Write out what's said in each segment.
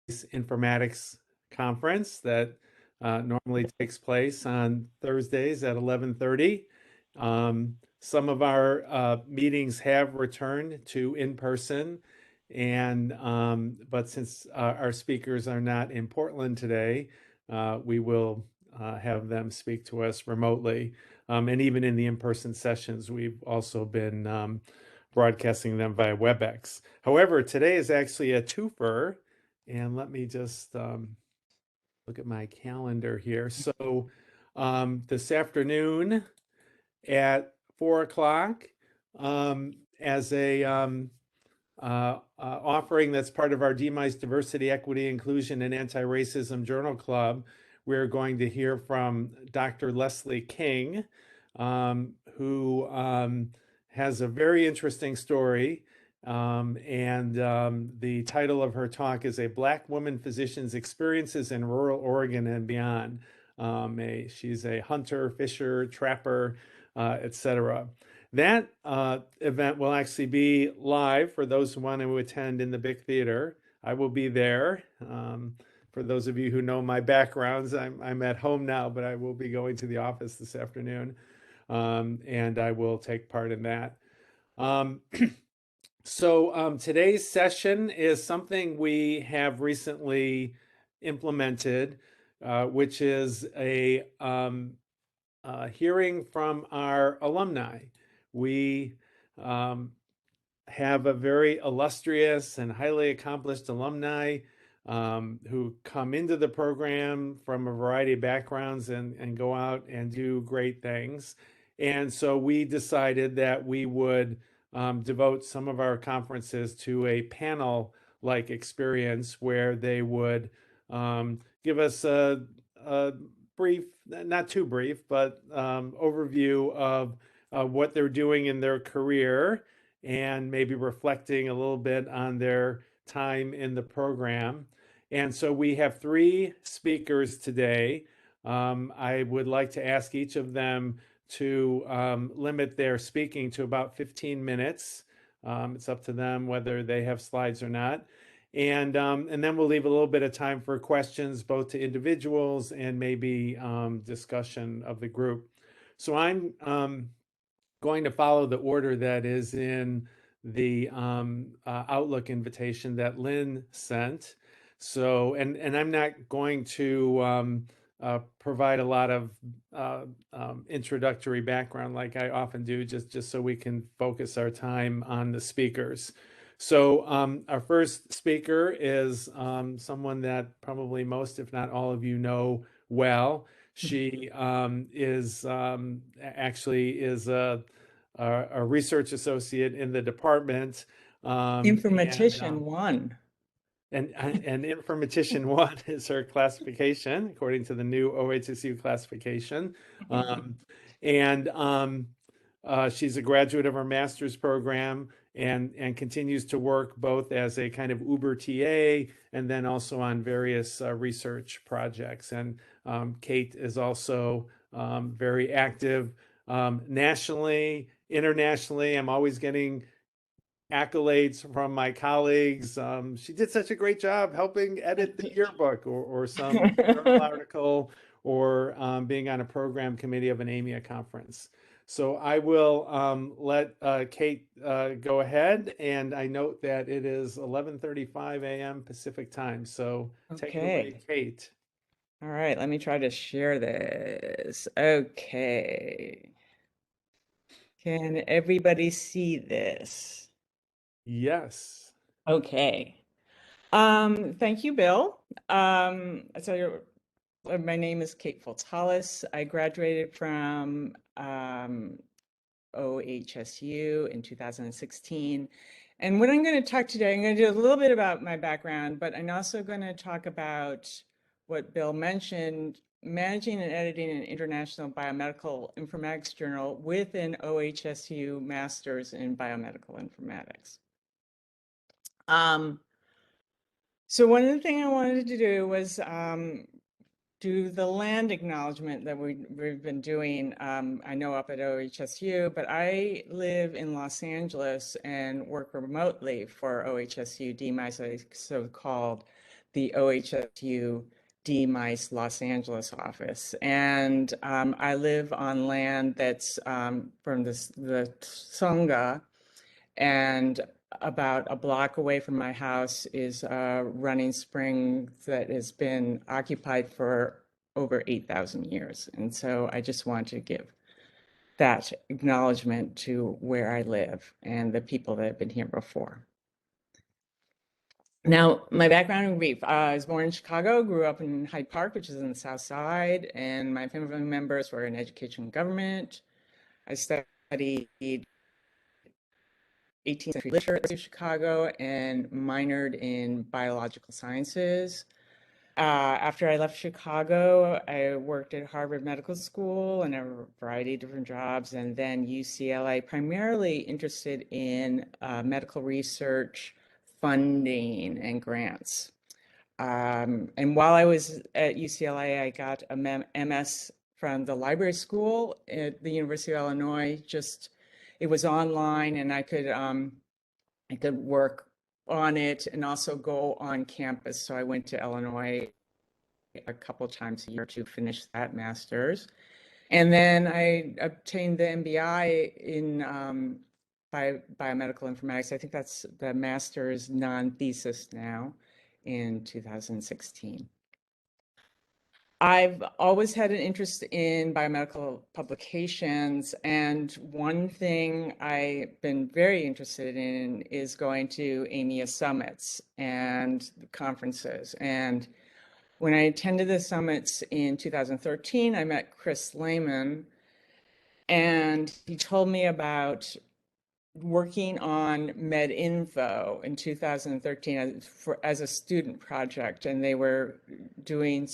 Informatics conference that normally takes place on Thursdays at 11:30. Some of our meetings have returned to in-person, and but since our speakers are not in Portland today, we will have them speak to us remotely. And even in the in-person sessions, we've also been broadcasting them via WebEx. However, today is actually a twofer, and let me just look at my calendar here. So this afternoon at 4 o'clock, as a offering that's part of our DMI's Diversity, Equity, Inclusion, and Anti-Racism Journal Club, we're going to hear from Dr. Leslie King, who has a very interesting story. The title of her talk is A Black Woman Physician's Experiences in Rural Oregon and Beyond. She's a hunter, fisher, trapper, etc. That event will actually be live for those who want to attend in the big theater. I will be there. For those of you who know my backgrounds, I'm at home now, but I will be going to the office this afternoon, and I will take part in that. So today's session is something we have recently implemented, which is a hearing from our alumni. We have a very illustrious and highly accomplished alumni who come into the program from a variety of backgrounds and go out and do great things. And so we decided that we would devote some of our conferences to a panel-like experience where they would give us a brief, not too brief, but overview of what they're doing in their career and maybe reflecting a little bit on their time in the program. And so we have 3 speakers today. I would like to ask each of them to limit their speaking to about 15 minutes. It's up to them whether they have slides or not. And then we'll leave a little bit of time for questions, both to individuals and maybe discussion of the group. So I'm going to follow the order that is in the Outlook invitation that Lynn sent. So, and I'm not going to provide a lot of introductory background like I often do, just so we can focus our time on the speakers. So our first speaker is someone that probably most, if not all of you know well. She is a research associate in the department. Informatician 1. And Informatician 1 is her classification, according to the new OHSU classification. She's a graduate of our master's program and continues to work both as a kind of Uber TA and then also on various research projects. And Kate is also very active nationally, internationally. I'm always getting accolades from my colleagues. She did such a great job helping edit the yearbook or some journal article or being on a program committee of an AMIA conference. So I will let Kate go ahead, and I note that it is 11:35 a.m. Pacific time. So take it away, Kate. All right, let me try to share this. Okay. Can everybody see this? Yes. Okay. Thank you, Bill. So my name is Kate Fultz Hollis. I graduated from OHSU in 2016. And what I'm going to talk today, I'm going to do a little bit about my background, but I'm also going to talk about what Bill mentioned, managing and editing an international biomedical informatics journal with an OHSU master's in biomedical informatics. So one of the things I wanted to do was do the land acknowledgement that we've been doing, I know up at OHSU, but I live in Los Angeles and work remotely for OHSU DMI, so called the OHSU DMICE Los Angeles office. And I live on land that's from the Tsonga, and about a block away from my house is a running spring that has been occupied for over 8,000 years. And so I just want to give that acknowledgement to where I live and the people that have been here before. Now, my background in brief, I was born in Chicago, grew up in Hyde Park, which is in the South Side, and my family members were in education and government. I studied 18th century literature at the University of Chicago and minored in biological sciences. After I left Chicago, I worked at Harvard Medical School and a variety of different jobs, and then UCLA, primarily interested in medical research, funding, and grants. And while I was at UCLA, I got a MS from the library school at the University of Illinois. It was online, and I could work on it and also go on campus. So I went to Illinois a couple times a year to finish that master's. And then I obtained the MBI in biomedical informatics. I think that's the master's non-thesis now in 2016. I've always had an interest in biomedical publications, and one thing I've been very interested in is going to AMIA summits and conferences. And when I attended the summits in 2013, I met Chris Lehman, and he told me about working on MedInfo in 2013 as a student project, and they were doing,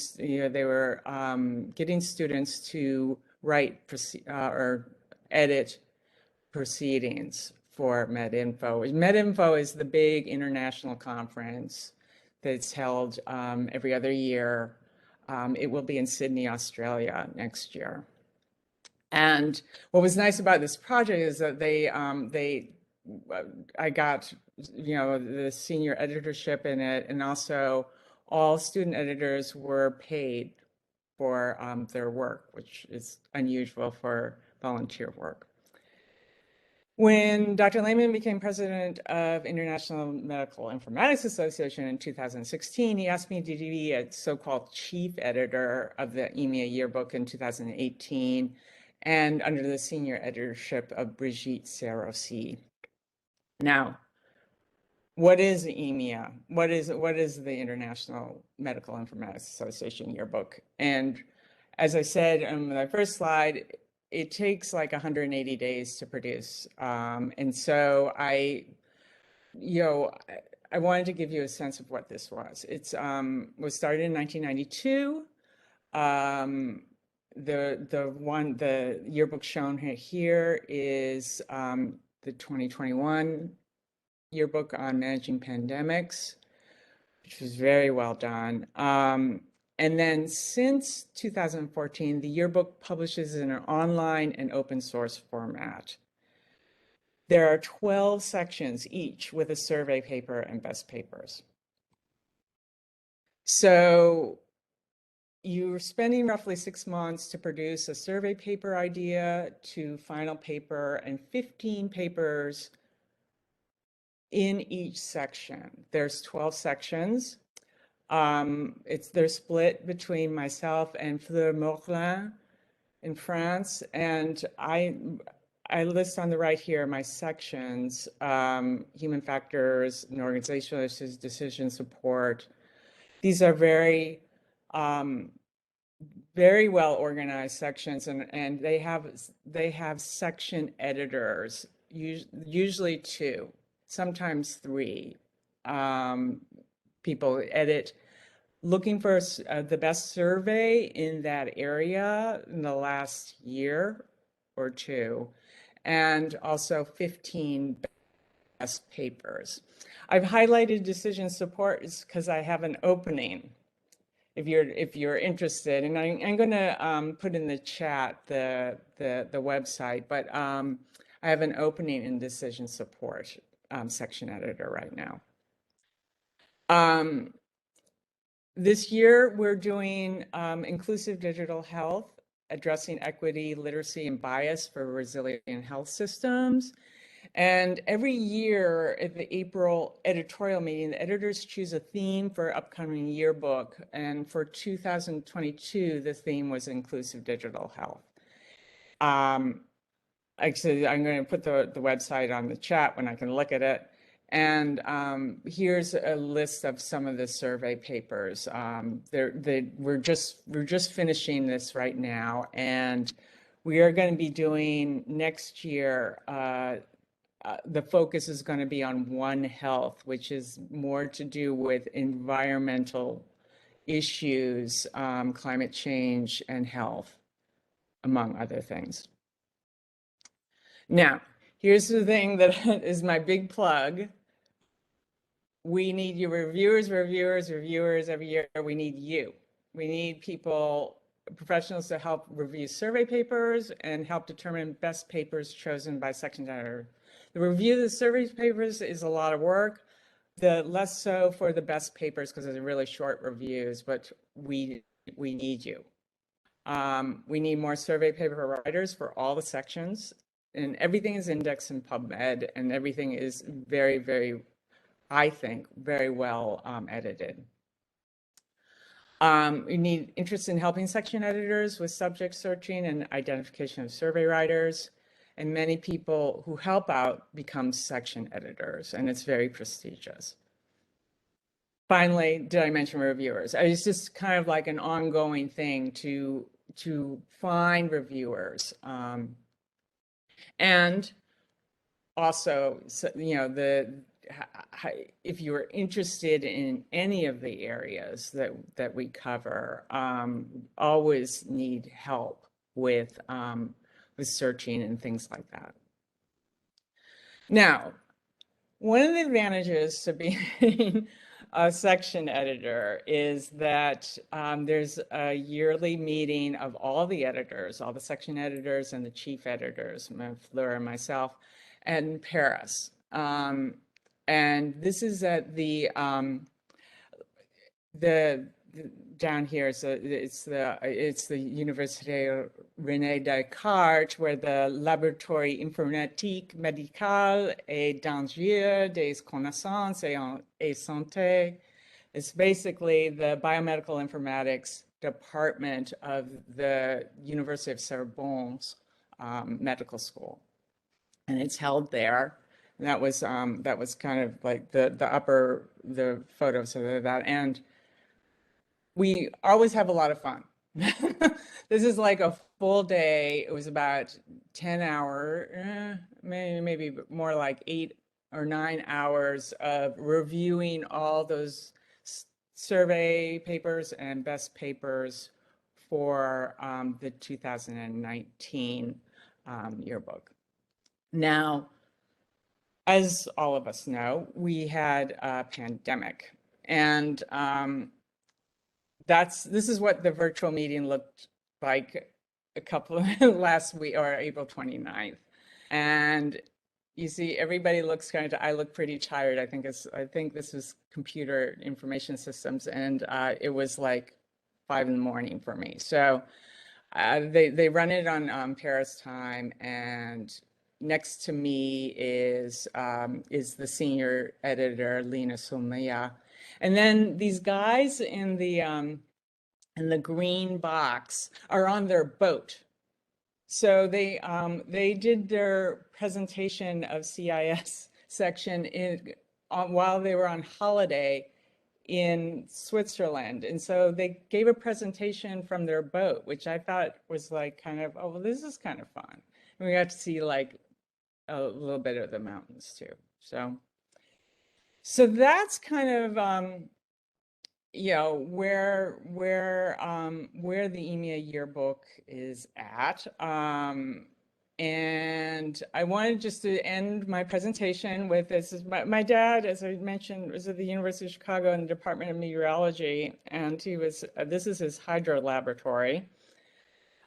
getting students to write or edit proceedings for MedInfo. MedInfo is the big international conference that's held every other year. It will be in Sydney, Australia next year. And what was nice about this project is that I got, the senior editorship in it, and also all student editors were paid for their work, which is unusual for volunteer work. When Dr. Lehman became president of International Medical Informatics Association in 2016, he asked me to be a so-called chief editor of the EMEA Yearbook in 2018, and under the senior editorship of Brigitte Serossi. Now, what is EMEA? What is the International Medical Informatics Association Yearbook? And as I said on my first slide, it takes like 180 days to produce. And so I wanted to give you a sense of what this was. It was started in 1992. The yearbook shown here is the 2021 yearbook on managing pandemics, which was very well done. And then since 2014, the yearbook publishes in an online and open source format. There are 12 sections each with a survey paper and best papers. So you're spending roughly 6 months to produce a survey paper idea to final paper, and 15 papers in each section. There's 12 sections. They're split between myself and Fleur Morlin in France, and I list on the right here my sections: human factors and organizational issues, decision support. These are very well organized sections, and they have section editors, usually 2, sometimes 3. People edit, looking for the best survey in that area in the last year or 2, and also 15 best papers. I've highlighted decision support because I have an opening if you're interested, and I'm going to put in the chat the website, but I have an opening in decision support section editor right now. This year, we're doing inclusive digital health, addressing equity, literacy, and bias for resilient health systems. And every year at the April editorial meeting, the editors choose a theme for upcoming yearbook. And for 2022, the theme was inclusive digital health. Actually, I'm going to put the website on the chat when I can look at it. And here's a list of some of the survey papers. We're just finishing this right now, and we are going to be doing next year. The focus is going to be on One Health, which is more to do with environmental issues, climate change, and health, among other things. Now, here's the thing that is my big plug. We need you reviewers every year. We need you. We need people, professionals to help review survey papers and help determine best papers chosen by section editor. The review of the survey papers is a lot of work. The less so for the best papers because they're really short reviews, but we need you. We need more survey paper writers for all the sections, and everything is indexed in PubMed, and everything is very, very, I think, very well edited. We need interest in helping section editors with subject searching and identification of survey writers. And many people who help out become section editors, and it's very prestigious. Finally, did I mention reviewers? It's just kind of like an ongoing thing to find reviewers. And also, you know, if you're interested in any of the areas that we cover, always need help with searching and things like that. Now, one of the advantages to being a section editor is that there's a yearly meeting of all the editors, all the section editors and the chief editors, Fleur and myself, in Paris. And this is at the down here, so it's the Université René Descartes, where the Laboratoire Informatique Médicale et d'Ingénierie des Connaissances et Santé. It's basically the biomedical informatics department of the University of Sorbonne's medical school, and it's held there. And that was kind of like the photos of that, and we always have a lot of fun. This is like a full day. It was about 10 hours, maybe more like 8 or 9 hours of reviewing all those survey papers and best papers for the 2019 yearbook. Now, as all of us know, we had a pandemic, and this is what the virtual meeting looked like a couple last week, or April 29th. And you see, everybody looks I look pretty tired. I think this was computer information systems, and it was like 5 in the morning for me. So they run it on Paris time, and next to me is the senior editor, Lena Somaya. And then these guys in the green box are on their boat. So they did their presentation of CIS section while they were on holiday in Switzerland. And so they gave a presentation from their boat, which I thought was like kind of, oh, well, this is kind of fun. And we got to see like a little bit of the mountains too. So that's kind of you know, where the EMEA yearbook is at. And I wanted just to end my presentation with this. My dad, as I mentioned, was at the University of Chicago in the Department of Meteorology, and this is his hydro laboratory.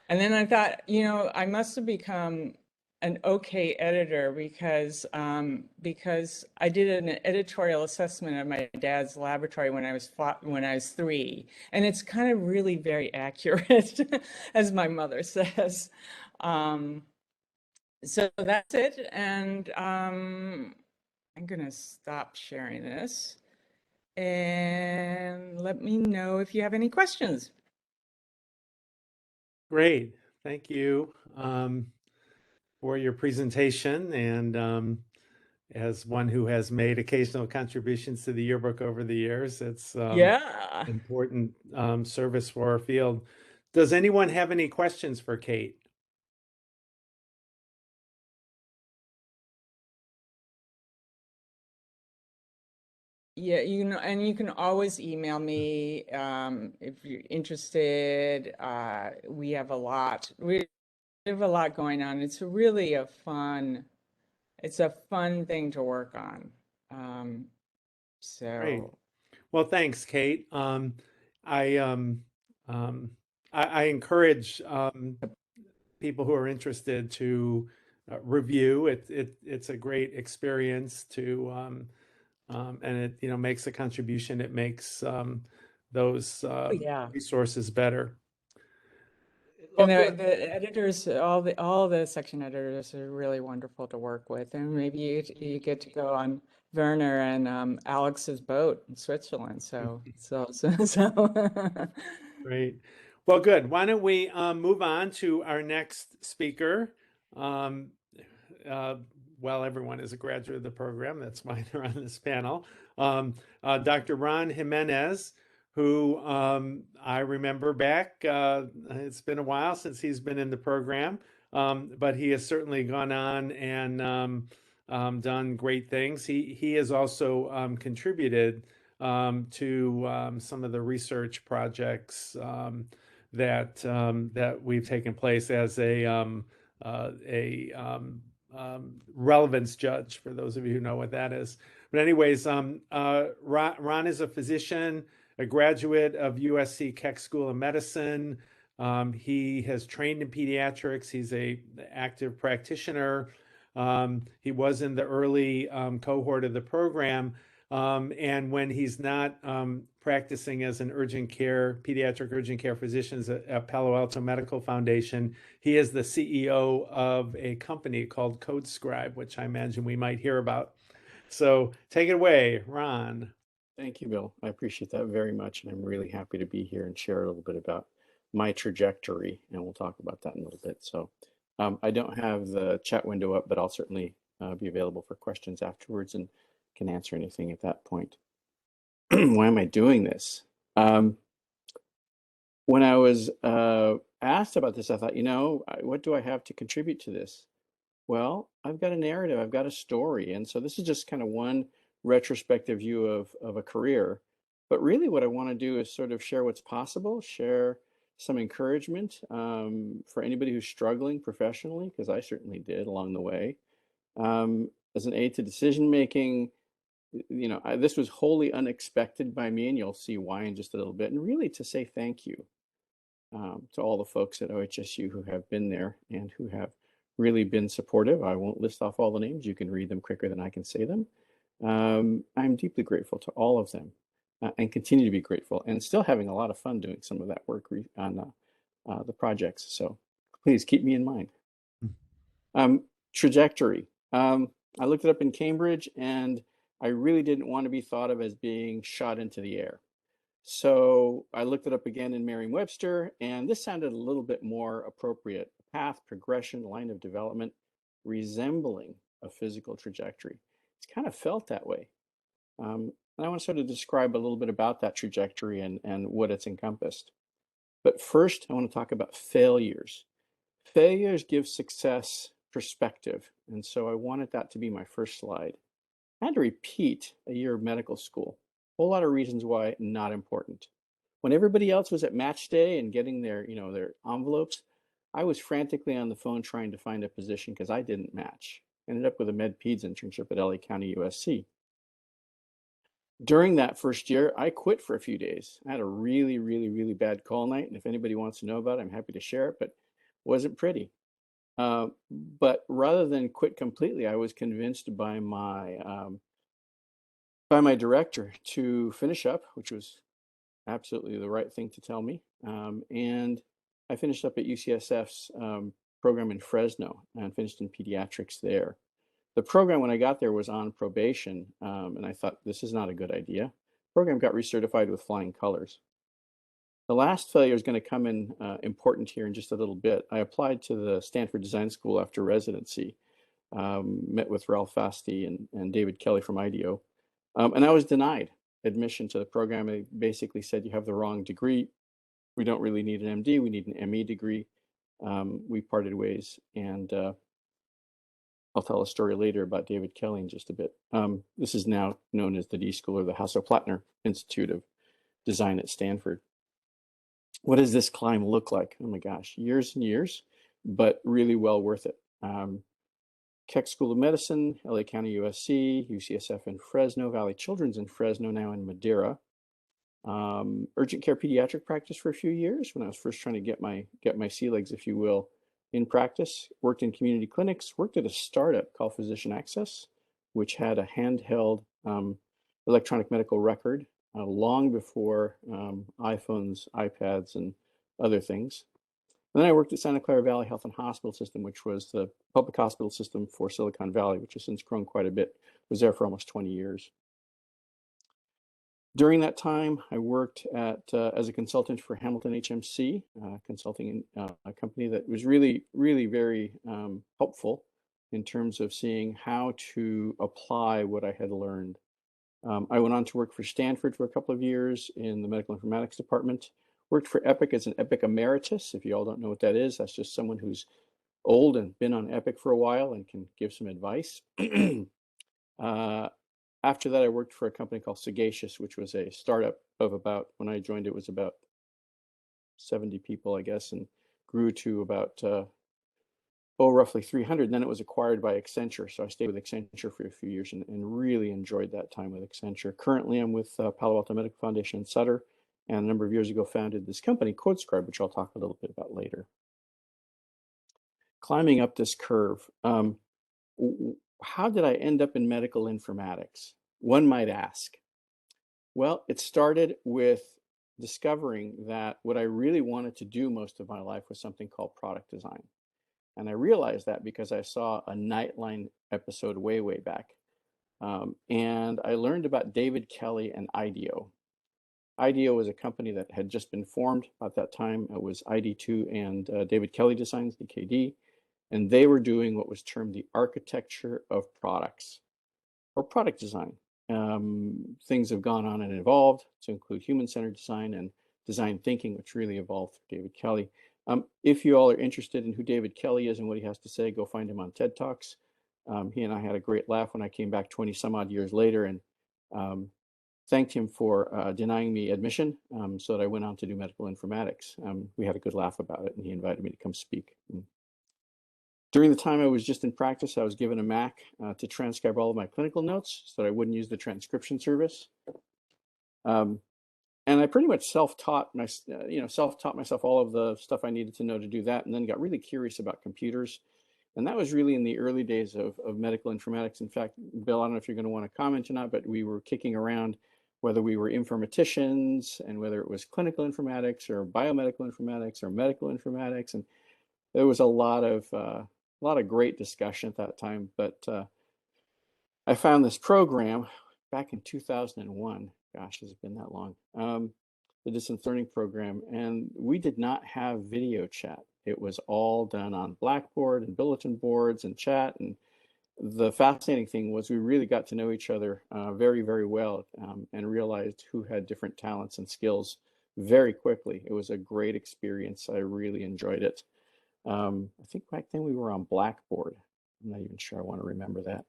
And then I thought, you know, I must have become an okay editor because I did an editorial assessment of my dad's laboratory when when I was 3, and it's kind of really very accurate, as my mother says. Um, so that's it, and I'm gonna stop sharing this, and let me know if you have any questions. Great. Thank you for your presentation. And as one who has made occasional contributions to the yearbook over the years, it's Yeah. important service for our field. Does anyone have any questions for Kate? Yeah, and you can always email me if you're interested. We have a lot. We have a lot going on. It's a fun thing to work on. Um, Great. so Well, thanks, Kate. I, um, um, I encourage people who are interested to review. It's a great experience to and it makes a contribution. It makes those yeah. resources better. And Well, good. the editors, all the section editors are really wonderful to work with. And maybe you get to go on Werner and Alex's boat in Switzerland. So. Great. Well, good. Why don't we move on to our next speaker? Um, uh, well, everyone is a graduate of the program. That's why they're on this panel. Dr. Ron Jimenez, who I remember back, it's been a while since he's been in the program, but he has certainly gone on and done great things. He has also contributed to some of the research projects that we've taken place as a relevance judge, for those of you who know what that is. But anyways, Ron is a physician, a graduate of USC Keck School of Medicine. He has trained in pediatrics. He's a active practitioner. He was in the early cohort of the program. And when he's not practicing as an pediatric urgent care physician at Palo Alto Medical Foundation, he is the CEO of a company called CodeScribe, which I imagine we might hear about. So take it away, Ron. Thank you, Bill. I appreciate that very much. And I'm really happy to be here and share a little bit about my trajectory. And we'll talk about that in a little bit. So I don't have the chat window up, but I'll certainly be available for questions afterwards and can answer anything at that point. Why am I doing this? When I was asked about this, I thought, what do I have to contribute to this? Well, I've got a narrative, I've got a story. And so this is just kind of one retrospective view of a career. But really what I want to do is sort of share what's possible, share some encouragement for anybody who's struggling professionally, because I certainly did along the way. As an aid to decision making, this was wholly unexpected by me, and you'll see why in just a little bit. And really to say thank you to all the folks at OHSU who have been there and who have really been supportive. I won't list off all the names. You can read them quicker than I can say them. I'm deeply grateful to all of them and continue to be grateful and still having a lot of fun doing some of that work on the projects. So please keep me in mind. Trajectory. I looked it up in Cambridge and I really didn't want to be thought of as being shot into the air. So I looked it up again in Merriam-Webster, and this sounded a little bit more appropriate. Path, progression, line of development, resembling a physical trajectory. It's kind of felt that way. And I want to sort of describe a little bit about that trajectory and what it's encompassed. But first, I want to talk about failures. Failures give success perspective. And so I wanted that to be my first slide. I had to repeat a year of medical school. A whole lot of reasons why not important. When everybody else was at match day and getting their envelopes, I was frantically on the phone trying to find a position because I didn't match. Ended up with a med peds internship at LA County USC. During that first year, I quit for a few days. I had a really, really, really bad call night. And if anybody wants to know about it, I'm happy to share it, but it wasn't pretty. But rather than quit completely, I was convinced by my director to finish up, which was absolutely the right thing to tell me. And I finished up at UCSF's program in Fresno and finished in pediatrics there. The program when I got there was on probation, and I thought this is not a good idea. The program got recertified with flying colors. The last failure is going to come in important here in just a little bit. I applied to the Stanford Design School after residency, met with Ralph Fasti and David Kelly from IDEO, and I was denied admission to the program. They basically said, you have the wrong degree. We don't really need an MD, we need an ME degree. We parted ways, and I'll tell a story later about David Kelly in just a bit. This is now known as the D School or the Hasso-Plattner Institute of Design at Stanford. What does this climb look like? Oh my gosh, years and years, but really well worth it. Keck School of Medicine, LA County USC, UCSF in Fresno, Valley Children's in Fresno, now in Madera. Urgent care pediatric practice for a few years when I was first trying to get my sea legs, if you will, in practice. Worked in community clinics, worked at a startup called Physician Access, which had a handheld electronic medical record long before iPhones, iPads, and other things. And then I worked at Santa Clara Valley Health and Hospital System, which was the public hospital system for Silicon Valley, which has since grown quite a bit. Was there for almost 20 years. During that time, I worked as a consultant for Hamilton HMC, consulting a company that was really, really very helpful in terms of seeing how to apply what I had learned. I went on to work for Stanford for a couple of years in the medical informatics department. Worked for Epic as an Epic emeritus. If you all don't know what that is, that's just someone who's old and been on Epic for a while and can give some advice. After that, I worked for a company called Sagacious, which was a startup of about, when I joined, it was about 70 people, I guess, and grew to about, roughly 300. And then it was acquired by Accenture. So I stayed with Accenture for a few years and really enjoyed that time with Accenture. Currently, I'm with Palo Alto Medical Foundation in Sutter, and a number of years ago founded this company, CodeScribe, which I'll talk a little bit about later. Climbing up this curve. How did I end up in medical informatics? One might ask. Well, it started with discovering that what I really wanted to do most of my life was something called product design. And I realized that because I saw a Nightline episode way, way back. And I learned about David Kelly and IDEO. IDEO was a company that had just been formed at that time. It was ID2 and David Kelly Designs, DKD. And they were doing what was termed the architecture of products or product design. Things have gone on and evolved to include human-centered design and design thinking, which really evolved through David Kelly. If you all are interested in who David Kelly is and what he has to say, go find him on TED Talks. He and I had a great laugh when I came back 20 some odd years later and thanked him for denying me admission so that I went on to do medical informatics. We had a good laugh about it, and he invited me to come speak. During the time I was just in practice, I was given a Mac to transcribe all of my clinical notes so that I wouldn't use the transcription service. And I pretty much self-taught myself all of the stuff I needed to know to do that, and then got really curious about computers. And that was really in the early days of medical informatics. In fact, Bill, I don't know if you're going to want to comment or not, but we were kicking around whether we were informaticians and whether it was clinical informatics or biomedical informatics or medical informatics. And there was a lot of great discussion at that time. But I found this program back in 2001. Gosh, has it been that long? The distance learning program, and we did not have video chat. It was all done on Blackboard and bulletin boards and chat. And the fascinating thing was we really got to know each other very, very well and realized who had different talents and skills very quickly. It was a great experience. I really enjoyed it. I think back then we were on Blackboard. I'm not even sure I want to remember that.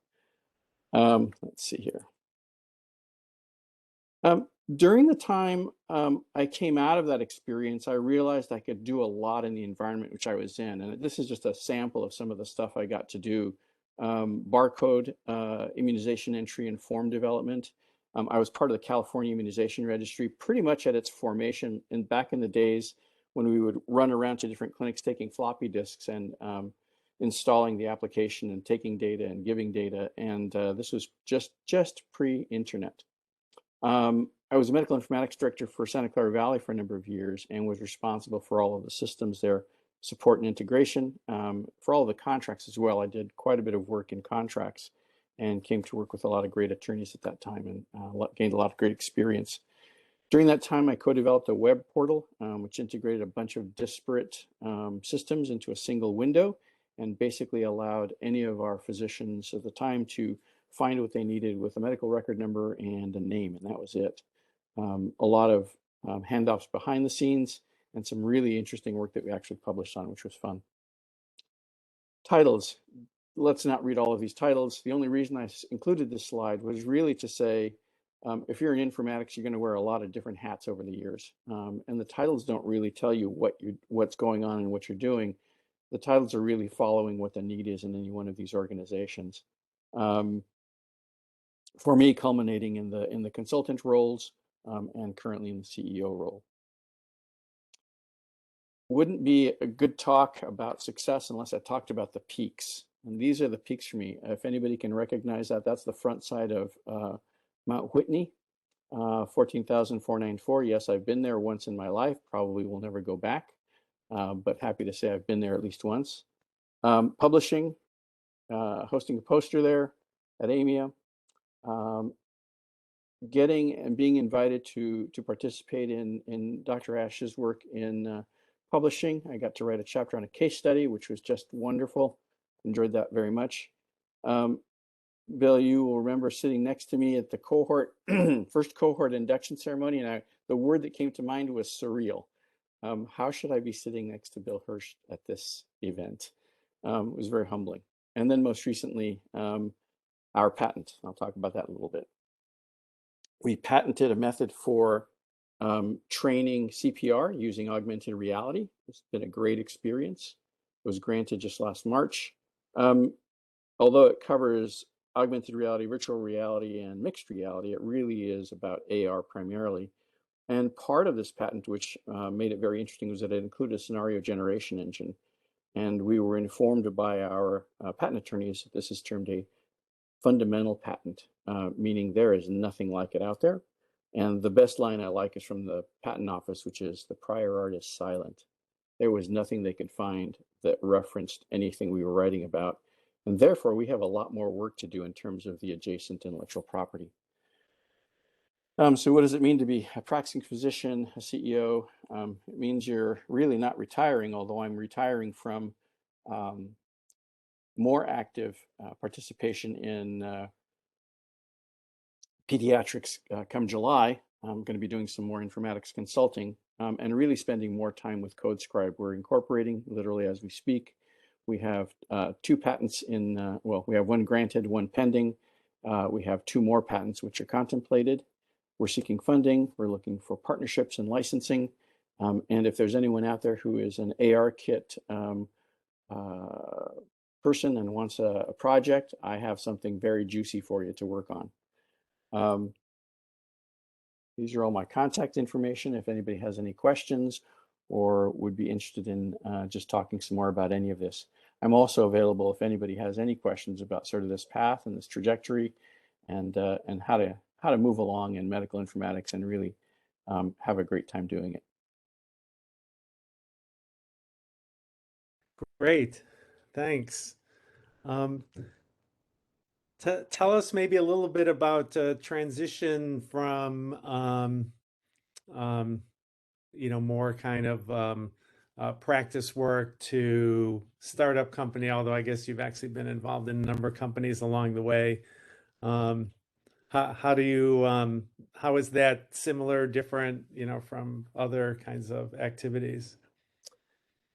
Let's see here. During the time I came out of that experience, I realized I could do a lot in the environment which I was in. And this is just a sample of some of the stuff I got to do. Barcode, immunization entry, and form development. I was part of the California Immunization Registry pretty much at its formation back in the days when we would run around to different clinics taking floppy disks and installing the application and taking data and giving data. And this was just pre-internet. I was a medical informatics director for Santa Clara Valley for a number of years and was responsible for all of the systems there, support and integration, for all of the contracts as well. I did quite a bit of work in contracts and came to work with a lot of great attorneys at that time and gained a lot of great experience. During that time, I co-developed a web portal, which integrated a bunch of disparate systems into a single window and basically allowed any of our physicians at the time to find what they needed with a medical record number and a name, and that was it. A lot of handoffs behind the scenes and some really interesting work that we actually published on, which was fun. Titles. Let's not read all of these titles. The only reason I included this slide was really to say, if you're in informatics, you're going to wear a lot of different hats over the years. And the titles don't really tell you what's going on and what you're doing. The titles are really following what the need is in any one of these organizations. For me, culminating in the consultant roles and currently in the CEO role. Wouldn't be a good talk about success unless I talked about the peaks. And these are the peaks for me. If anybody can recognize that, that's the front side of Mount Whitney, 14,494. Yes, I've been there once in my life, probably will never go back, but happy to say I've been there at least once. Publishing, hosting a poster there at AMIA, getting and being invited to participate in Dr. Ash's work in publishing. I got to write a chapter on a case study, which was just wonderful. Enjoyed that very much. Bill, you will remember sitting next to me at the cohort, first cohort induction ceremony, and the word that came to mind was surreal. How should I be sitting next to Bill Hirsch at this event? It was very humbling. And then most recently, our patent. I'll talk about that in a little bit. We patented a method for training CPR using augmented reality. It's been a great experience. It was granted just last March. Although it covers augmented reality, virtual reality, and mixed reality, it really is about AR primarily. And part of this patent, which made it very interesting, was that it included a scenario generation engine. And we were informed by our patent attorneys that this is termed a fundamental patent, meaning there is nothing like it out there. And the best line I like is from the patent office, which is the prior art is silent. There was nothing they could find that referenced anything we were writing about. And therefore, we have a lot more work to do in terms of the adjacent intellectual property. So what does it mean to be a practicing physician, a CEO? It means you're really not retiring, although I'm retiring from more active participation in pediatrics come July. I'm going to be doing some more informatics consulting and really spending more time with CodeScribe. We're incorporating literally as we speak. We have 2 patents in, well, we have 1 granted, 1 pending. We have 2 more patents which are contemplated. We're seeking funding. We're looking for partnerships and licensing. And if there's anyone out there who is an AR kit person and wants a project, I have something very juicy for you to work on. These are all my contact information if anybody has any questions or would be interested in just talking some more about any of this. I'm also available if anybody has any questions about sort of this path and this trajectory and how to move along in medical informatics and really have a great time doing it. Great, thanks. Tell us maybe a little bit about transition from you know, more kind of practice work to startup company, although I guess you've actually been involved in a number of companies along the way. How do you how is that similar, different, you know, from other kinds of activities?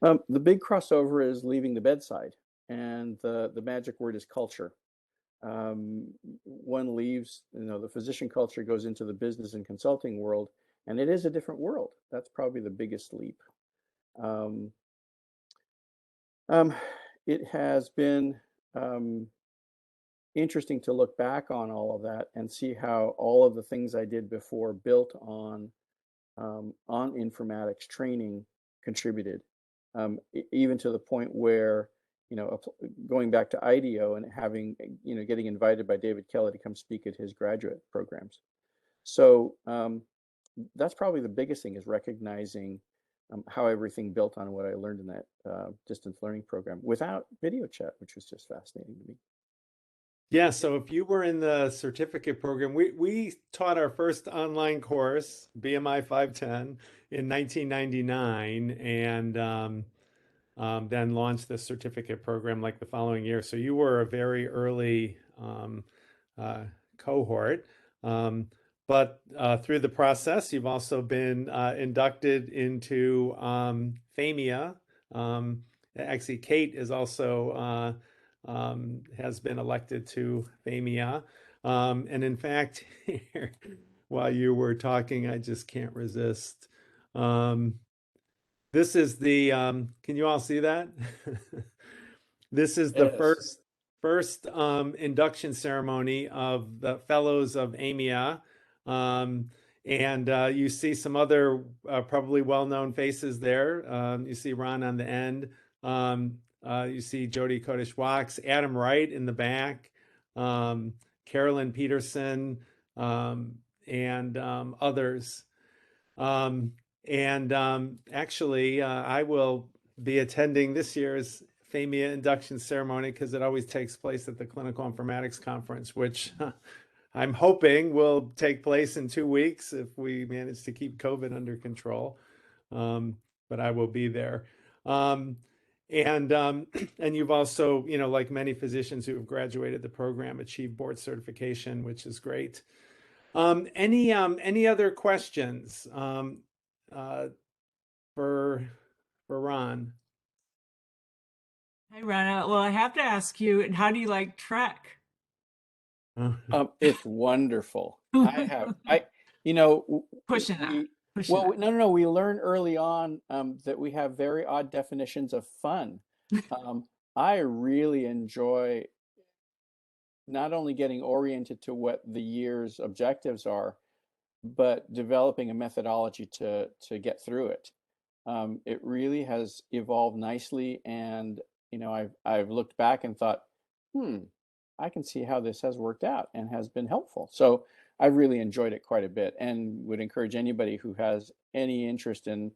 The big crossover is leaving the bedside, and the magic word is culture. One leaves, you know, the physician culture goes into the business and consulting world, and it is a different world. That's probably the biggest leap. It has been interesting to look back on all of that and see how all of the things I did before built on informatics training contributed, even to the point where going back to IDEO and having, getting invited by David Kelly to come speak at his graduate programs. So that's probably the biggest thing, is recognizing how everything built on what I learned in that distance learning program without video chat, which was just fascinating to me. Yeah, so if you were in the certificate program, we taught our first online course, BMI 510, in 1999, and then launched the certificate program like the following year. So you were a very early cohort. But through the process, you've also been inducted into FAMIA. Actually, Kate is also has been elected to FAMIA. And in fact, here, while you were talking, I just can't resist. This is the, can you all see that? This is the Yes. first induction ceremony of the fellows of AMIA. And you see some other probably well-known faces there. You see Ron on the end. You see Jody Kodesh-Wax, Adam Wright in the back, Carolyn Peterson, and others. Actually, I will be attending this year's FAMIA induction ceremony because it always takes place at the Clinical Informatics Conference, which I'm hoping will take place in 2 weeks if we manage to keep COVID under control. But I will be there. And you've also, like many physicians who have graduated the program, achieved board certification, which is great. Any other questions for Ron? Hi, Rana. Well, I have to ask you, how do you like Trek? It's wonderful. Pushing that. No. We learn early on that we have very odd definitions of fun. I really enjoy not only getting oriented to what the year's objectives are, but developing a methodology to get through it. It really has evolved nicely, and I've looked back and thought, I can see how this has worked out and has been helpful. So I've really enjoyed it quite a bit, and would encourage anybody who has any interest in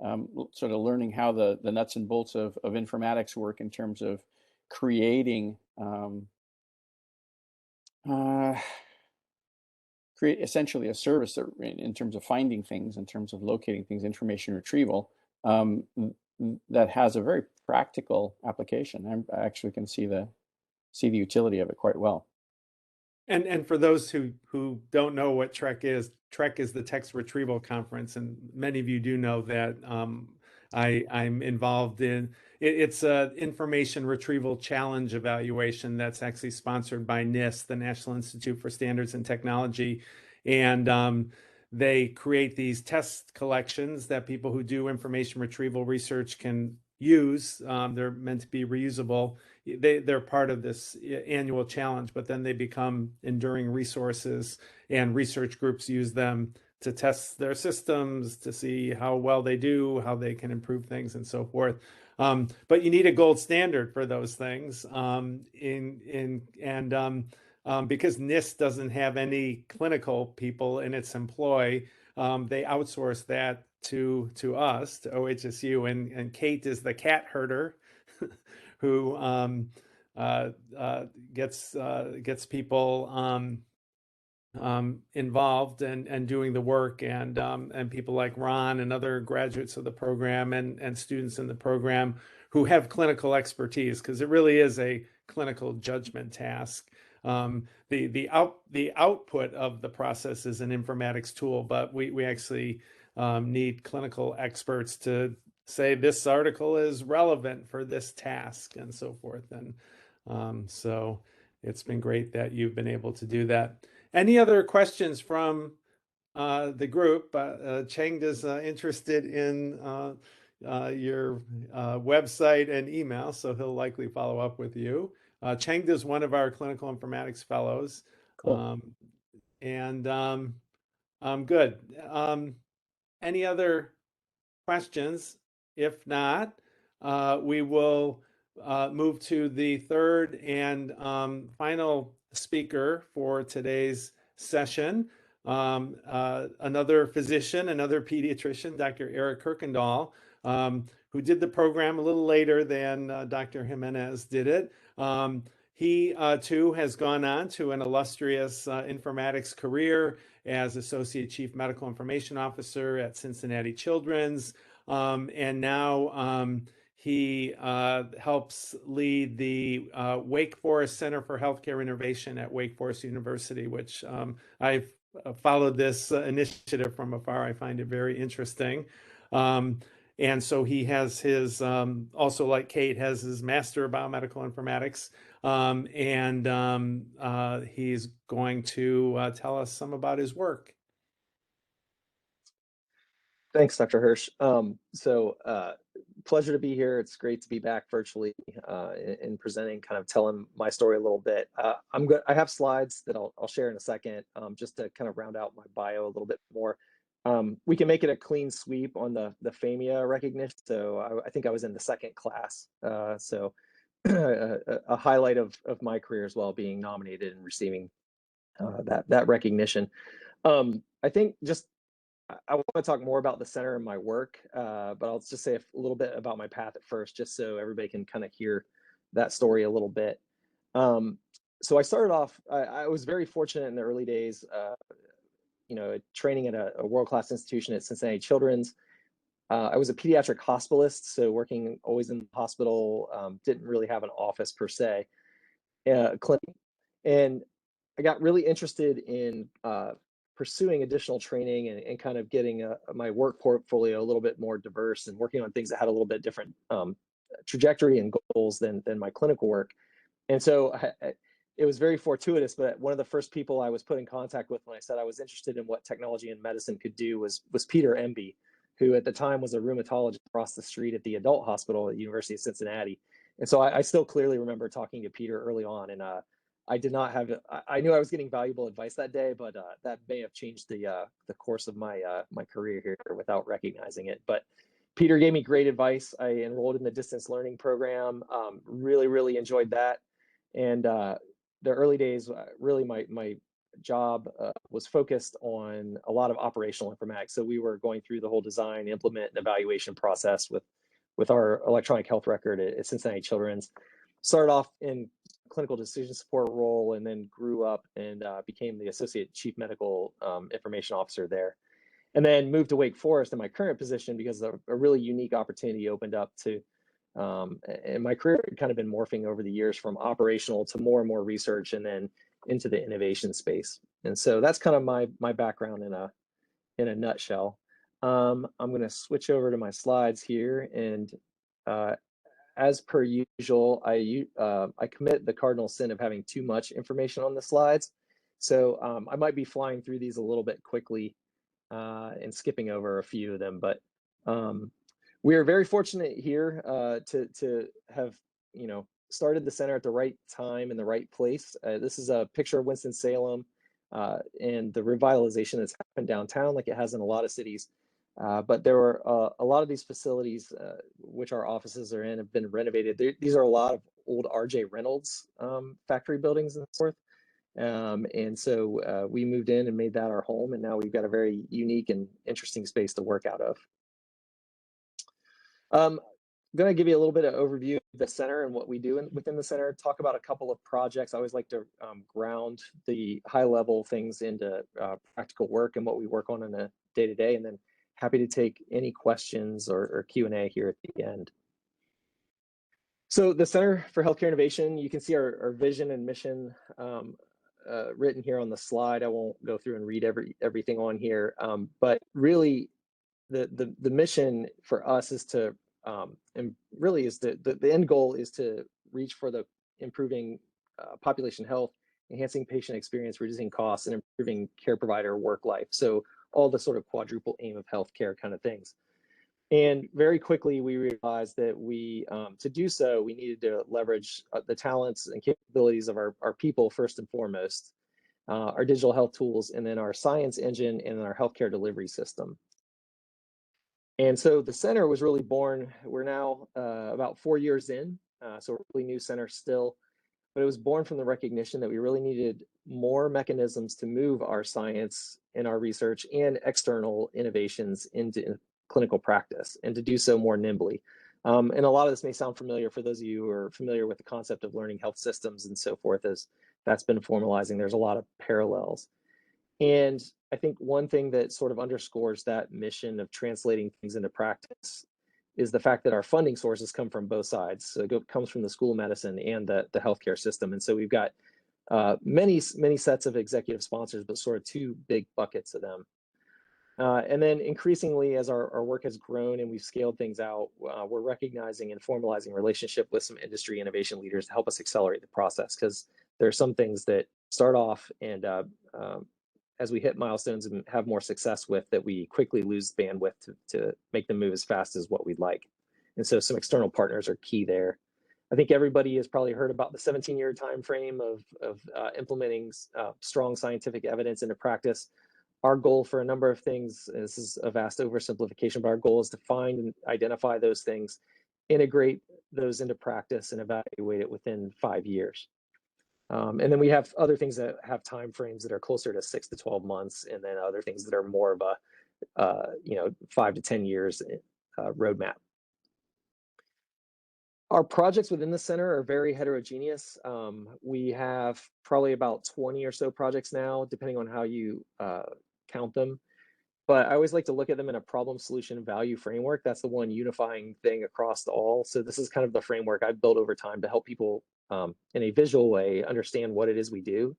sort of learning how the nuts and bolts of informatics work in terms of creating create essentially a service that, in terms of finding things, in terms of locating things, information retrieval, that has a very practical application. I actually can see the utility of it quite well. And for those who don't know what Trek is the Text Retrieval Conference, and many of you do know that I'm involved in it's an information retrieval challenge evaluation that's actually sponsored by NIST, the National Institute for Standards and Technology, and they create these test collections that people who do information retrieval research can use. They're meant to be reusable. They're part of this annual challenge, but then they become enduring resources, and research groups use them to test their systems, to see how well they do, how they can improve things, and so forth. But you need a gold standard for those things. Because NIST doesn't have any clinical people in its employ, they outsource that to us, to OHSU, and Kate is the cat herder who gets people involved and doing the work, and people like Ron and other graduates of the program and students in the program who have clinical expertise, because it really is a clinical judgment task. The output of the process is an informatics tool, but we actually need clinical experts to say this article is relevant for this task and so forth. And so it's been great that you've been able to do that. Any other questions from the group? Cheng is interested in your website and email, so he'll likely follow up with you. Cheng is one of our clinical informatics fellows. Cool. Good. Any other questions? If not, we will move to the third and final speaker for today's session. Another physician, another pediatrician, Dr. Eric Kirkendall, who did the program a little later than Dr. Jimenez did it. He too has gone on to an illustrious informatics career as Associate Chief Medical Information Officer at Cincinnati Children's, and now he helps lead the Wake Forest Center for Healthcare Innovation at Wake Forest University, which I've followed this initiative from afar. I find it very interesting. And so he has his, also like Kate, has his Master of Biomedical Informatics. He's going to tell us some about his work. Thanks, Dr. Hirsch. Pleasure to be here. It's great to be back virtually in presenting, kind of telling my story a little bit. I have slides that I'll share in a second, just to kind of round out my bio a little bit more. We can make it a clean sweep on the FAMIA recognition. So I think I was in the second class. A highlight of my career as well, being nominated and receiving that recognition. I think I want to talk more about the center and my work, but I'll just say a little bit about my path at first, just so everybody can kind of hear that story a little bit. So I started off, I was very fortunate in the early days, training at a world-class institution at Cincinnati Children's. I was a pediatric hospitalist, so working always in the hospital, didn't really have an office per se, clinic. And I got really interested in pursuing additional training and kind of getting my work portfolio a little bit more diverse and working on things that had a little bit different trajectory and goals than my clinical work. And so it was very fortuitous, but one of the first people I was put in contact with when I said I was interested in what technology and medicine could do was Peter Emby, who at the time was a rheumatologist across the street at the adult hospital at the University of Cincinnati. And so I still clearly remember talking to Peter early on, and I did not have, I knew I was getting valuable advice that day, but that may have changed the course of my career here without recognizing it. But Peter gave me great advice. I enrolled in the distance learning program, really enjoyed that. And the early days, really my job was focused on a lot of operational informatics. So we were going through the whole design, implement, and evaluation process with our electronic health record at Cincinnati Children's. Started off in clinical decision support role, and then grew up and became the Associate Chief Medical Information Officer there. And then moved to Wake Forest in my current position because a really unique opportunity opened up to, and my career had kind of been morphing over the years from operational to more and more research, and then into the innovation space. And so that's kind of my background in a nutshell. I'm going to switch over to my slides here, and as per usual, I commit the cardinal sin of having too much information on the slides. So I might be flying through these a little bit quickly and skipping over a few of them. But we are very fortunate here to have started the center at the right time and the right place. This is a picture of Winston-Salem and the revitalization that's happened downtown, like it has in a lot of cities. But there were a lot of these facilities, which our offices are in, have been renovated. These are a lot of old R.J. Reynolds factory buildings and so forth. And so we moved in and made that our home, and now we've got a very unique and interesting space to work out of. I'm going to give you a little bit of overview of the center and what we do within the center, talk about a couple of projects. I always like to ground the high-level things into practical work and what we work on in a day-to-day, and then happy to take any questions or Q&A here at the end. So the Center for Healthcare Innovation, you can see our vision and mission written here on the slide. I won't go through and read everything on here, but really the mission for us is to, and really is the end goal is to reach for the improving population health, enhancing patient experience, reducing costs, and improving care provider work life. So all the sort of quadruple aim of healthcare kind of things. And very quickly, we realized that to do so, we needed to leverage the talents and capabilities of our people first and foremost, our digital health tools, and then our science engine and our healthcare delivery system. And so the center was really born. We're now about 4 years in. so a really new center still, but it was born from the recognition that we really needed more mechanisms to move our science and our research and external innovations into clinical practice, and to do so more nimbly. And a lot of this may sound familiar for those of you who are familiar with the concept of learning health systems and so forth, as that's been formalizing. There's a lot of parallels. And I think one thing that sort of underscores that mission of translating things into practice is the fact that our funding sources come from both sides. So it comes from the School of Medicine and the healthcare system. And so we've got many sets of executive sponsors, but sort of two big buckets of them. And then increasingly, as our work has grown and we've scaled things out, we're recognizing and formalizing relationship with some industry innovation leaders to help us accelerate the process, because there are some things that start off and as we hit milestones and have more success with, that we quickly lose bandwidth to make them move as fast as what we'd like. And so some external partners are key there. I think everybody has probably heard about the 17-year time frame of implementing strong scientific evidence into practice. Our goal for a number of things, this is a vast oversimplification, but our goal is to find and identify those things, integrate those into practice, and evaluate it within 5 years. And then we have other things that have time frames that are closer to 6 to 12 months, and then other things that are more of a 5 to 10 years roadmap. Our projects within the center are very heterogeneous. We have probably about 20 or so projects now, depending on how you count them. But I always like to look at them in a problem solution value framework. That's the one unifying thing across all. So this is kind of the framework I've built over time to help people in a visual way understand what it is we do.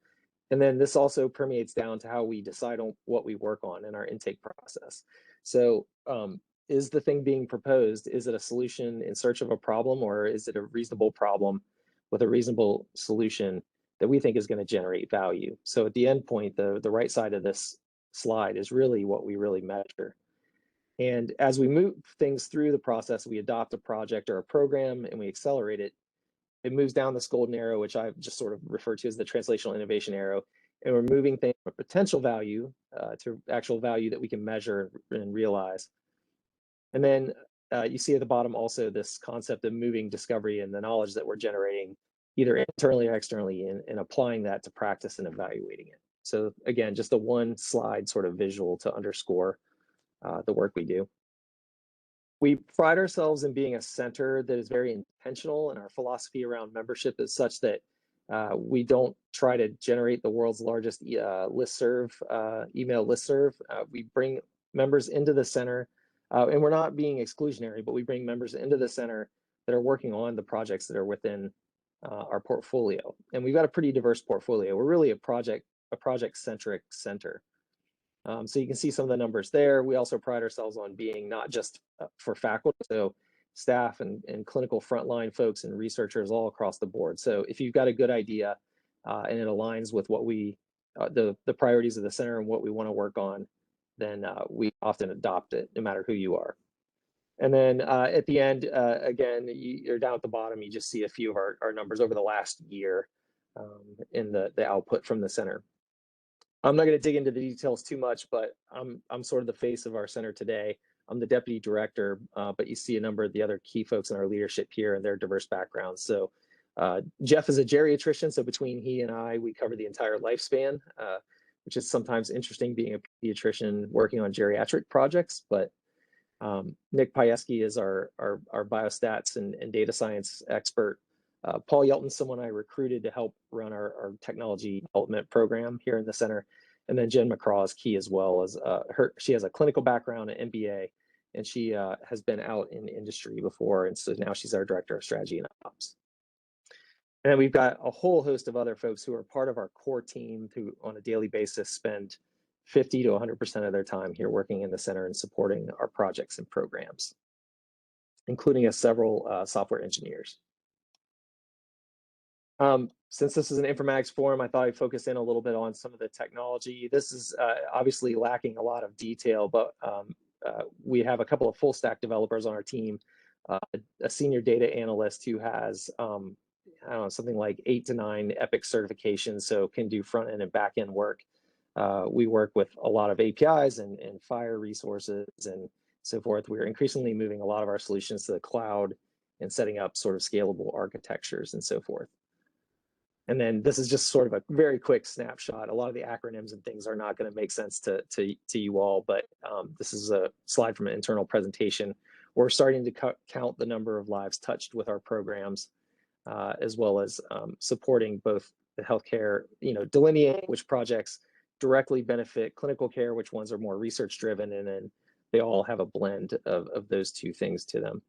And then this also permeates down to how we decide on what we work on in our intake process. So is the thing being proposed, is it a solution in search of a problem, or is it a reasonable problem with a reasonable solution that we think is going to generate value? So at the end point, the right side of this slide is really what we really measure. And as we move things through the process, we adopt a project or a program and we accelerate it. It moves down this golden arrow, which I've just sort of referred to as the translational innovation arrow. And we're moving things from potential value to actual value that we can measure and realize. And then you see at the bottom also this concept of moving discovery and the knowledge that we're generating either internally or externally, and applying that to practice and evaluating it. So again, just a one slide sort of visual to underscore the work we do. We pride ourselves in being a center that is very intentional, and our philosophy around membership is such that we don't try to generate the world's largest email listserv. We bring members into the center, and we're not being exclusionary, but we bring members into the center that are working on the projects that are within our portfolio. And we've got a pretty diverse portfolio. We're really a project-centric center. So you can see some of the numbers there. We also pride ourselves on being not just for faculty, so staff and clinical frontline folks and researchers all across the board. So if you've got a good idea and it aligns with what we, the priorities of the center and what we want to work on, then we often adopt it, no matter who you are. And then at the end, again, you're down at the bottom, you just see a few of our numbers over the last year in the output from the center. I'm not going to dig into the details too much, but I'm sort of the face of our center today. I'm the deputy director, but you see a number of the other key folks in our leadership here and their diverse backgrounds. So Jeff is a geriatrician, so between he and I, we cover the entire lifespan, which is sometimes interesting being a pediatrician working on geriatric projects. But Nick Pieski is our biostats and data science expert. Paul Yelton's someone I recruited to help run our technology development program here in the center. And then Jen McCraw is key as well. As she has a clinical background, an MBA, and she has been out in industry before. And so now she's our director of strategy and ops. And then we've got a whole host of other folks who are part of our core team who on a daily basis spend 50 to 100% of their time here working in the center and supporting our projects and programs, including several software engineers. Since this is an informatics forum, I thought I'd focus in a little bit on some of the technology. This is obviously lacking a lot of detail, but we have a couple of full stack developers on our team, a senior data analyst who has I don't know, something like 8 to 9 EPIC certifications, so can do front end and back end work. We work with a lot of APIs and FHIR resources and so forth. We're increasingly moving a lot of our solutions to the cloud and setting up sort of scalable architectures and so forth. And then this is just sort of a very quick snapshot. A lot of the acronyms and things are not going to make sense to you all, but this is a slide from an internal presentation. We're starting to count the number of lives touched with our programs, as well as supporting both the healthcare, delineating which projects directly benefit clinical care, which ones are more research driven, and then they all have a blend of those two things to them.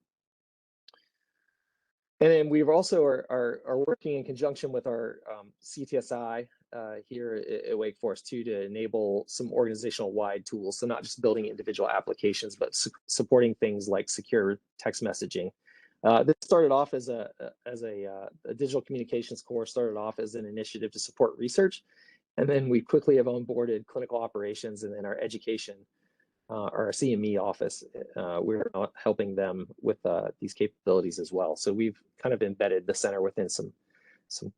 And then we also are working in conjunction with our CTSI here at Wake Forest too, to enable some organizational wide tools. So not just building individual applications, but supporting things like secure text messaging. This started off as a digital communications course, started off as an initiative to support research. And then we quickly have onboarded clinical operations and then our education, our CME office. We're helping them with these capabilities as well. So we've kind of embedded the center within some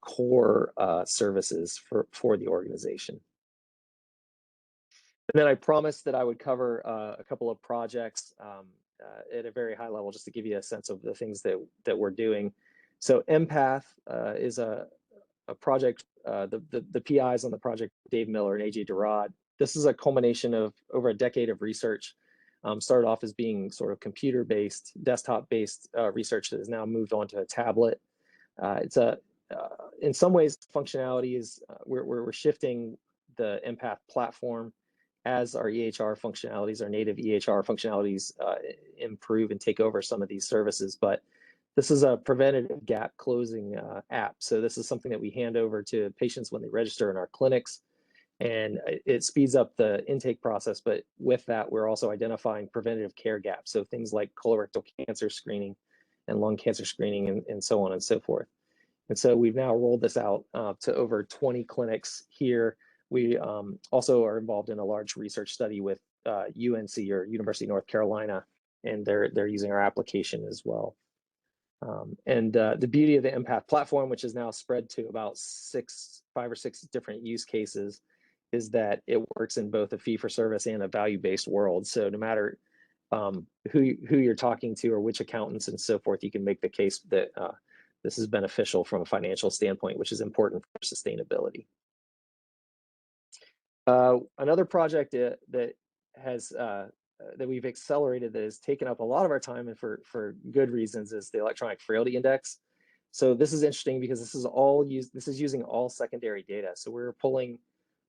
core services for the organization. And then I promised that I would cover a couple of projects at a very high level, just to give you a sense of the things that we're doing. So Empath is a project, the PIs on the project, Dave Miller and AJ Durad. This is a culmination of over a decade of research. Started off as being sort of computer-based, desktop-based research that has now moved on to a tablet. It's in some ways, functionality is, we're shifting the Empath platform as our EHR functionalities, our native EHR functionalities improve and take over some of these services. But this is a preventative gap closing app. So this is something that we hand over to patients when they register in our clinics. And it speeds up the intake process, but with that, we're also identifying preventative care gaps. So things like colorectal cancer screening and lung cancer screening and so on and so forth. And so we've now rolled this out to over 20 clinics here. We also are involved in a large research study with UNC, or University of North Carolina, and they're using our application as well. The beauty of the Empath platform, which is now spread to about 5 or 6 different use cases, is that it works in both a fee-for-service and a value-based world. So no matter who you're talking to or which accountants and so forth, you can make the case that this is beneficial from a financial standpoint, which is important for sustainability. Another project that has that we've accelerated that has taken up a lot of our time, and for good reasons, is the Electronic Frailty Index. So this is interesting because this is using all secondary data. So we're pulling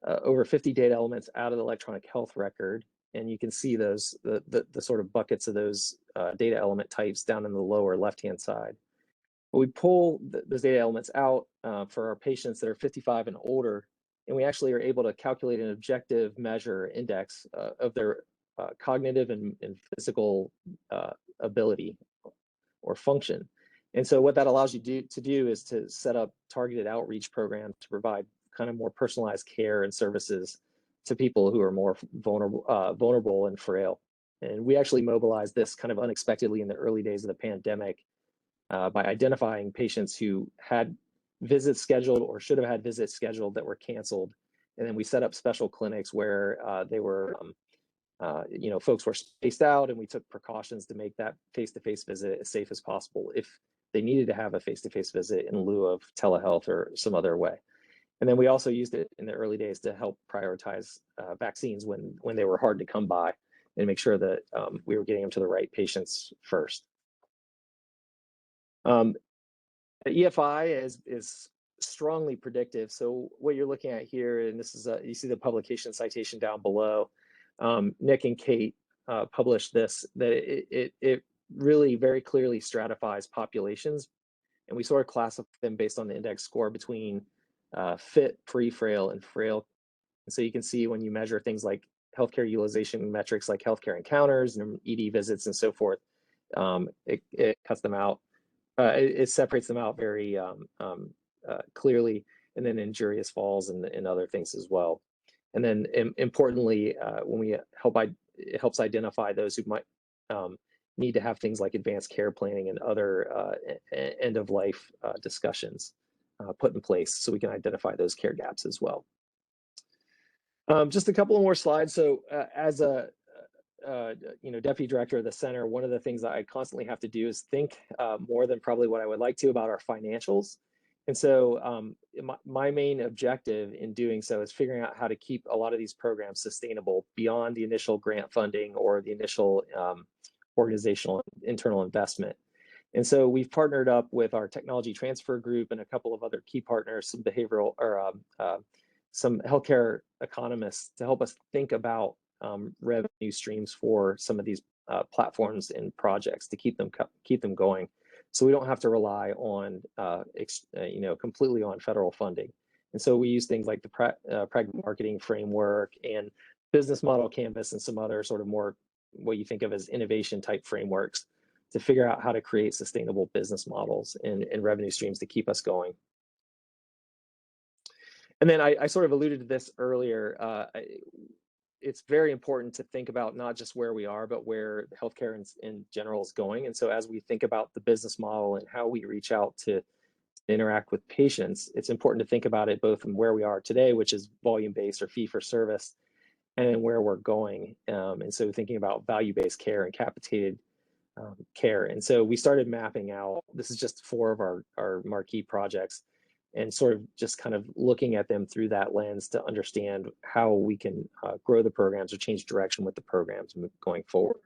over 50 data elements out of the electronic health record, and you can see those the sort of buckets of those data element types down in the lower left-hand side. But we pull those data elements out for our patients that are 55 and older, and we actually are able to calculate an objective measure index of their cognitive and physical ability or function. And so what that allows you to do is to set up targeted outreach programs to provide kind of more personalized care and services to people who are more vulnerable and frail. And we actually mobilized this kind of unexpectedly in the early days of the pandemic by identifying patients who had visits scheduled or should have had visits scheduled that were canceled. And then we set up special clinics where they were, folks were spaced out, and we took precautions to make that face-to-face visit as safe as possible if they needed to have a face-to-face visit in lieu of telehealth or some other way. And then we also used it in the early days to help prioritize vaccines when they were hard to come by, and make sure that we were getting them to the right patients first. The EFI is strongly predictive. So what you're looking at here, and this is you see the publication citation down below. Nick and Kate published this, that it really very clearly stratifies populations, and we sort of classify them based on the index score between fit, pre-frail, and frail. And so you can see when you measure things like healthcare utilization metrics like healthcare encounters and ED visits and so forth, it cuts them out. It separates them out very clearly, and then injurious falls and other things as well. And then importantly, when it helps identify those who might need to have things like advanced care planning and other end-of-life discussions put in place, so we can identify those care gaps as well. Just a couple more slides. So as a deputy director of the center, one of the things that I constantly have to do is think more than probably what I would like to about our financials. And so my main objective in doing so is figuring out how to keep a lot of these programs sustainable beyond the initial grant funding or the initial organizational internal investment. And so we've partnered up with our technology transfer group and a couple of other key partners, some behavioral or some healthcare economists, to help us think about revenue streams for some of these platforms and projects to keep them going, so we don't have to rely on completely on federal funding. And so we use things like the pragmatic marketing framework and business model canvas and some other sort of more what you think of as innovation type frameworks to figure out how to create sustainable business models and revenue streams to keep us going. And then I sort of alluded to this earlier. It's very important to think about not just where we are, but where healthcare in general is going. And so as we think about the business model and how we reach out to interact with patients, it's important to think about it both from where we are today, which is volume-based or fee-for-service, and where we're going. And so thinking about value-based care and capitated care. And so we started mapping out, this is just 4 of our marquee projects, and sort of just kind of looking at them through that lens to understand how we can grow the programs or change direction with the programs going forward.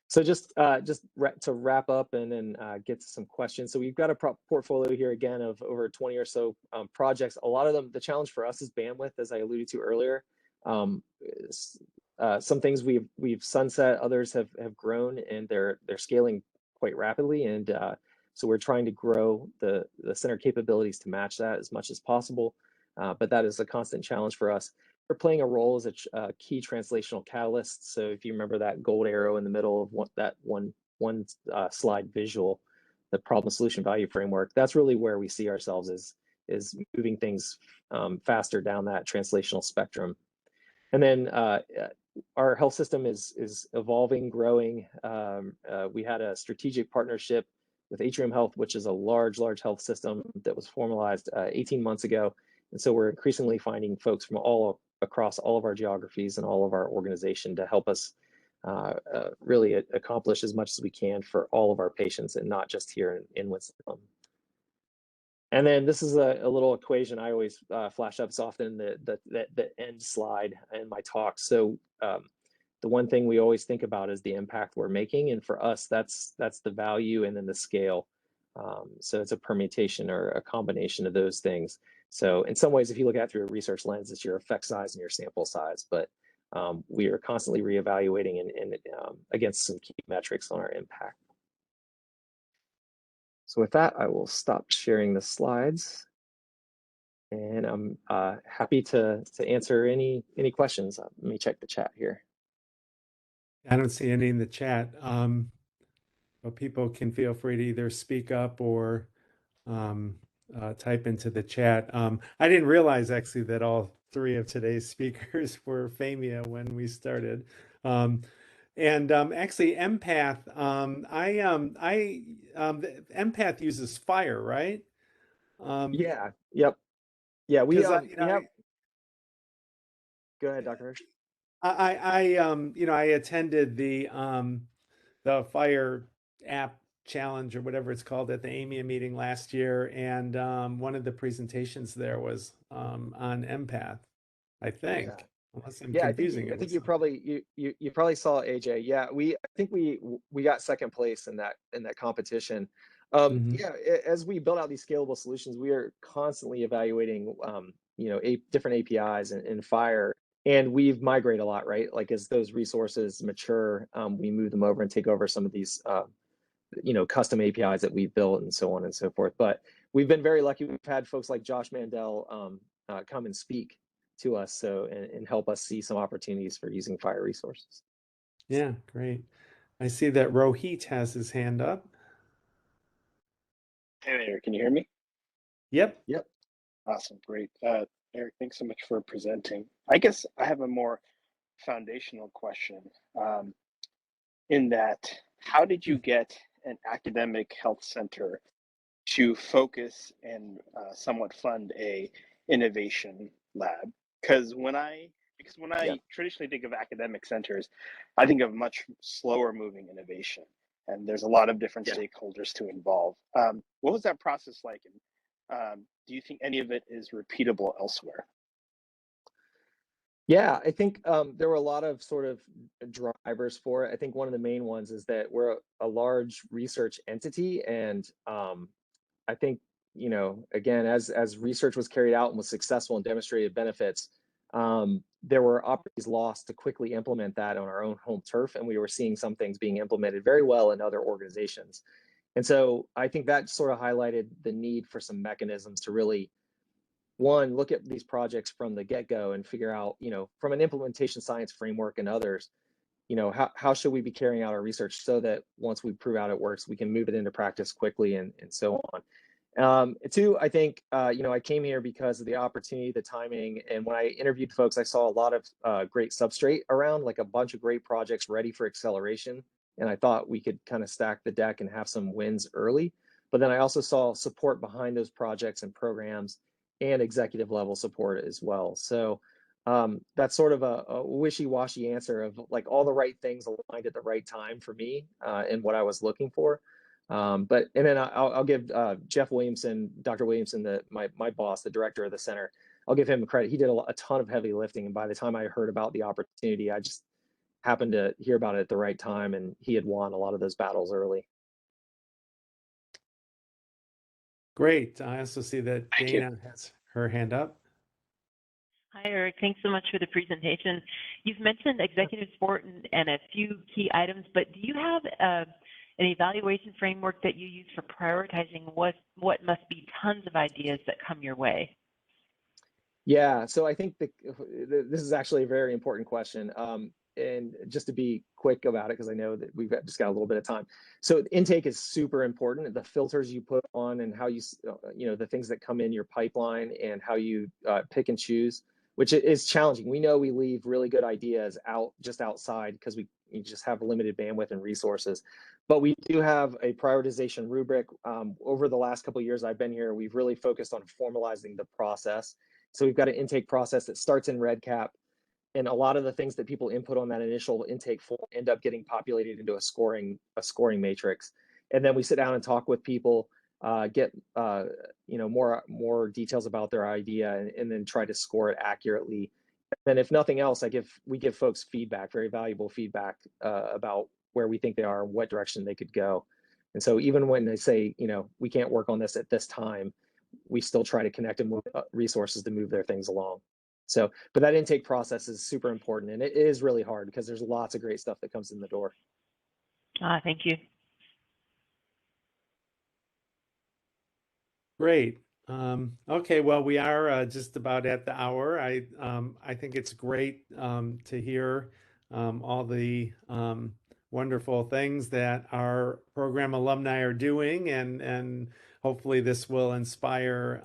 So just to wrap up and then get to some questions. So we've got a portfolio here again of over 20 or so projects. A lot of them, the challenge for us is bandwidth, as I alluded to earlier. Some things we've sunset, others have grown, and they're scaling quite rapidly. And so we're trying to grow the center capabilities to match that as much as possible. But that is a constant challenge for us. We're playing a role as a key translational catalyst. So if you remember that gold arrow in the middle of that one slide visual, the problem solution value framework, that's really where we see ourselves is moving things faster down that translational spectrum. And then our health system is evolving, growing. We had a strategic partnership with Atrium Health, which is a large health system that was formalized 18 months ago. And so we're increasingly finding folks from across all of our geographies and all of our organization to help us really accomplish as much as we can for all of our patients, and not just here in Winston-Salem. And then this is a little equation I always flash up. It's often the end slide in my talk. So the one thing we always think about is the impact we're making, and for us, that's the value and then the scale. So it's a permutation or a combination of those things. So in some ways, if you look at it through a research lens, it's your effect size and your sample size, but we are constantly reevaluating and against some key metrics on our impact. So with that, I will stop sharing the slides, and I'm happy to answer any questions. Let me check the chat here. I don't see any in the chat, but people can feel free to either speak up or type into the chat. I didn't realize actually that all 3 of today's speakers were FAMIA when we started. And actually Empath, Empath uses FHIR, right? Yeah, yep. Yeah, we have. Go ahead, Dr. Hirsch. I attended the FHIR app challenge or whatever it's called at the AMIA meeting last year, and one of the presentations there was on Empath, I think. Yeah. Unless I'm confusing it. I think you probably saw AJ. Yeah, I think we got second place in that competition. Yeah, as we build out these scalable solutions, we are constantly evaluating different APIs in FHIR, and we've migrated a lot, right? Like as those resources mature, we move them over and take over some of these custom APIs that we've built and so on and so forth. But we've been very lucky. We've had folks like Josh Mandel come and speak to us and help us see some opportunities for using FHIR resources. Yeah, great. I see that Rohit has his hand up. Hey there, can you hear me? Yep. Awesome, great. Eric, thanks so much for presenting. I guess I have a more foundational question in that, how did you get an academic health center to focus and somewhat fund a innovation lab? Because when I Because when I traditionally think of academic centers, I think of much slower moving innovation, and there's a lot of different stakeholders to involve. What was that process like, and do you think any of it is repeatable elsewhere? Yeah, I think there were a lot of sort of drivers for it. I think one of the main ones is that we're a large research entity, and I think, you know, again, as research was carried out and was successful and demonstrated benefits, there were opportunities lost to quickly implement that on our own home turf, and we were seeing some things being implemented very well in other organizations. And so I think that sort of highlighted the need for some mechanisms to really, one, look at these projects from the get-go and figure out, you know, from an implementation science framework and others, you know, how should we be carrying out our research so that once we prove out it works, we can move it into practice quickly and so on. Two, I think, you know, I came here because of the opportunity, the timing, and when I interviewed folks, I saw a lot of great substrate around, like a bunch of great projects ready for acceleration. And I thought we could kind of stack the deck and have some wins early. But then I also saw support behind those projects and programs and executive level support as well. So that's sort of a wishy-washy answer of like all the right things aligned at the right time for me and what I was looking for. And then I'll give Jeff Williamson, Dr. Williamson, my boss, the director of the center, I'll give him credit. He did a ton of heavy lifting. And by the time I heard about the opportunity, I just happened to hear about it at the right time, and he had won a lot of those battles early. Great. I also see that Thank you. Dana has her hand up. Hi, Eric. Thanks so much for the presentation. You've mentioned executive support and a few key items, but do you have an evaluation framework that you use for prioritizing what must be tons of ideas that come your way? Yeah, so I think this is actually a very important question. And just to be quick about it, because I know that we've just got a little bit of time. So intake is super important. The filters you put on and how you know, the things that come in your pipeline and how you pick and choose, which is challenging. We know we leave really good ideas just outside because we just have limited bandwidth and resources. But we do have a prioritization rubric. Over the last couple of years I've been here, we've really focused on formalizing the process. So we've got an intake process that starts in REDCap. And a lot of the things that people input on that initial intake form end up getting populated into a scoring matrix. And then we sit down and talk with people, get you know, more details about their idea, and then try to score it accurately. And if nothing else, we give folks feedback, very valuable feedback about where we think they are, what direction they could go. And so even when they say, you know, we can't work on this at this time, we still try to connect them with resources to move their things along. So, but that intake process is super important, and it is really hard because there's lots of great stuff that comes in the door. Thank you. Great. Okay, well, we are just about at the hour. I think it's great to hear all the wonderful things that our program alumni are doing, and hopefully this will inspire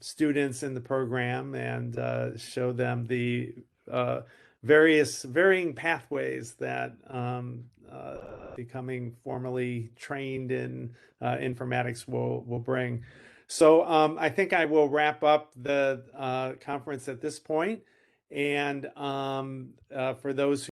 students in the program and show them the varying pathways that becoming formally trained in informatics will bring. So I think I will wrap up the conference at this point. And for those who